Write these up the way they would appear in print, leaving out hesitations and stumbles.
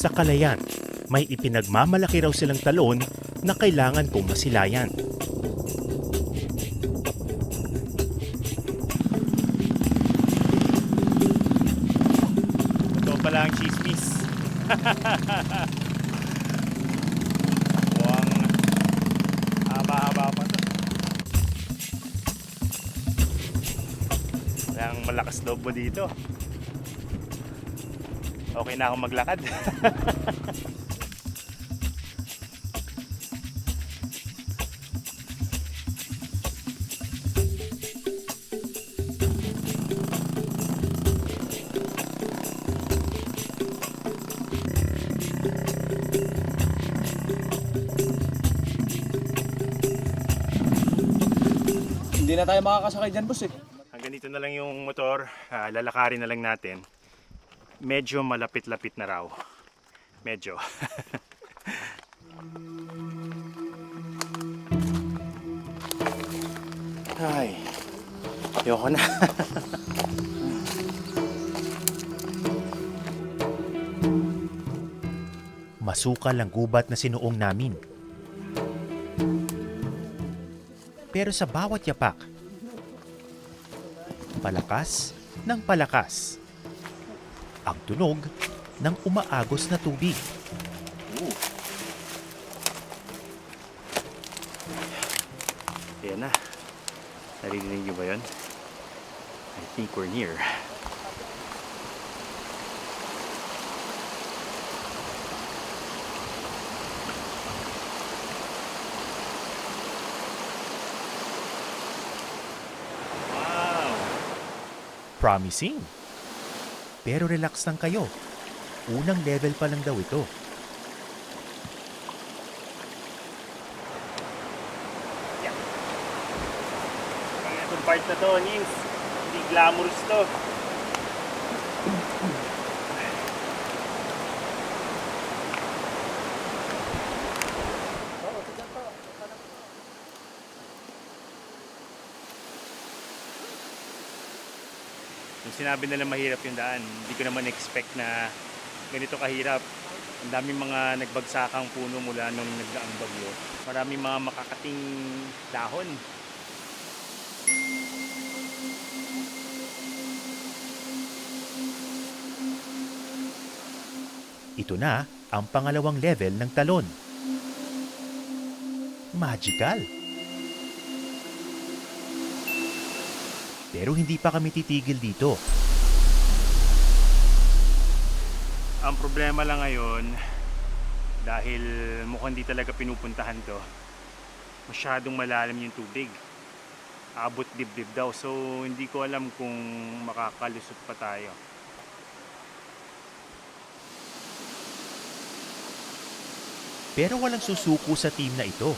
Sa Calayan, may ipinagmamalaki raw silang talon na kailangan kong masilayan. Ito pala ang chismis. Mukhang haba-haba pa to. Ang malakas loob mo dito. Okay na akong maglakad. Hindi na tayo makakasakay dyan, boss eh. Hanggang dito na lang yung motor, lalakarin na lang natin. Medyo malapit-lapit na raw. Medyo. Ay, ayoko na. Masukal ang gubat na sinuong namin. Pero sa bawat yapak, palakas ng palakas ang tunog ng umaagos na tubig. Ayan na. Narinig niyo ba yun? I think we're near. Promising. Pero relax lang kayo. Unang level pa lang daw ito. Yeah. Itong part na to, Nils, hindi glamorous to. Yung sinabi nila mahirap yung daan, hindi ko naman expect na ganito kahirap. Ang daming mga nagbagsakang puno mula nung nagdaang bagyo. Maraming mga makakating dahon. Ito na ang pangalawang level ng talon. Magical! Pero hindi pa kami titigil dito. Ang problema lang ngayon, dahil mukhang di talaga pinupuntahan to, masyadong malalim yung tubig. Abot dibdib daw, so hindi ko alam kung makakalusot pa tayo. Pero walang susuko sa team na ito.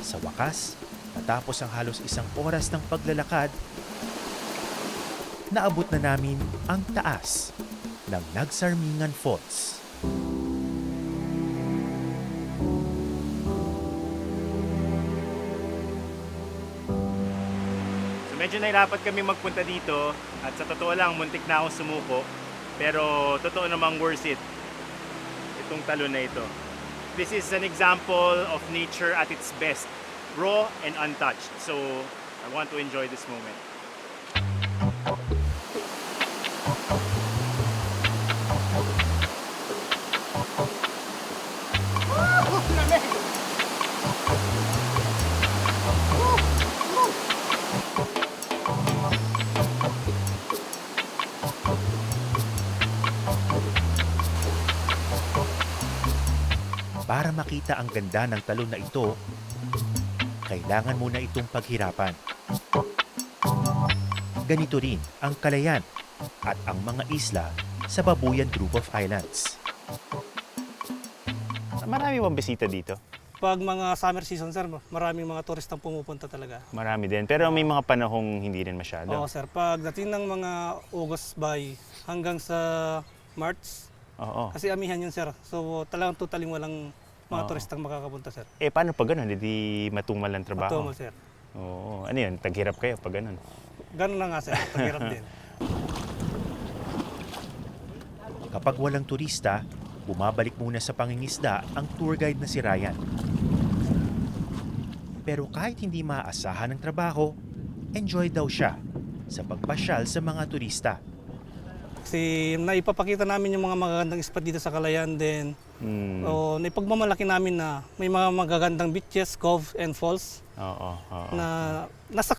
Sa wakas, matapos ang halos isang oras ng paglalakad, naabot na namin ang taas ng Nagsarmingan Falls. So medyo nahirapan kami magpunta dito at sa totoo lang, muntik na akong sumuko. Pero totoo namang worth it, itong talon na ito. This is an example of nature at its best. Raw and untouched. So I want to enjoy this moment. Para makita ang ganda ng talon na ito, kailangan mo na itong paghirapan. Ganito rin ang Calayan at ang mga isla sa Babuyan Group of Islands. Marami bang bisita dito? Pag mga summer season, sir, maraming mga turistang pumupunta talaga. Marami din, pero may mga panahong hindi rin masyado. Oo, sir. Pagdating ng mga August by hanggang sa March, Oo. kasi amihan yun, sir. So talagang totaling walang mga Oo. turistang makakapunta, sir. Eh, paano pag gano'n? Hindi matumal ang trabaho? Matumal, sir. Oo. Ano yun? Taghirap kayo pag ganun. Ganun na nga sir, paghirap din. Kapag walang turista, bumabalik muna sa pangingisda ang tour guide na si Ryan. Pero kahit hindi maaasahan ng trabaho, enjoy daw siya sa pagpasyal sa mga turista. Kasi naipapakita namin yung mga magagandang spot dito sa Kalayaan din. O naipagmamalaki namin na may mga magagandang beaches, cove and falls Oo. na nasa